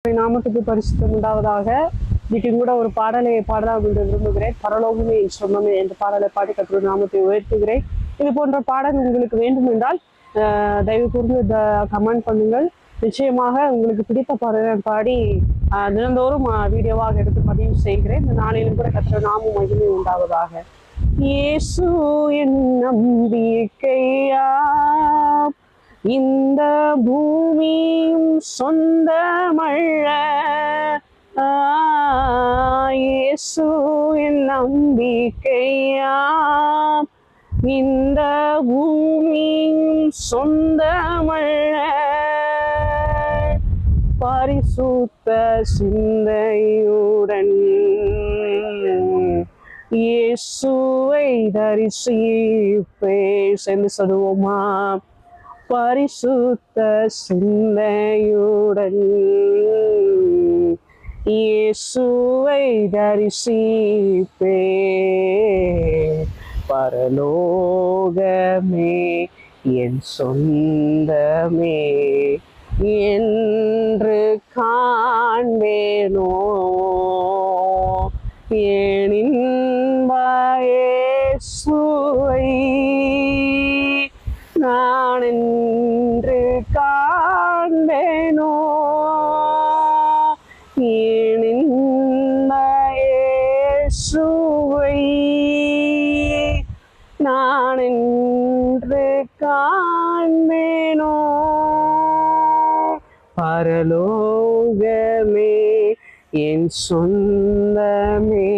நாமத்துக்கு பரிசுத்தம் உண்டாவதாக. இன்னைக்கு கூட ஒரு பாடலை பாடலாம் என்று விரும்புகிறேன். பரலோகமே என் சொந்தமே என்ற பாடலை பாடி கர்த்தருடைய நாமத்தை உயர்த்துகிறேன். இது போன்ற பாடல் உங்களுக்கு வேண்டும் என்றால் தயவு கூர்ந்து கமெண்ட் பண்ணுங்கள். நிச்சயமாக உங்களுக்கு பிடித்த பாடலை பாடி தினந்தோறும் வீடியோவாக எடுத்து பதிவு செய்கிறேன். இந்த நாளிலும் கூட கர்த்தருடைய நாமம் மகிமை உண்டாவதாக. இயேசு என் நம்பிக்கையா, இந்த பூமியும் சொந்தமல்ல. இயேசு என் நம்பிக்கையா, இந்த பூமியும் சொந்தமல்ல. பரிசுத்த சிந்தையுடன் இயேசுவை தரிசிப்பே. சென்று சொல்லுவோமா? பரிசுத்த சிந்தையுடன் இயேசுவை தரிசிப்பே. பரலோகமே என் சொந்தமே என்று காண்பேனோ, ஏனின்ப இயேசுவை நான் என்று காண்பேனோ, ஏனின்ப இயேசுவை நான் என்று காண்பேனோ. பரலோகமே என் சொந்தமே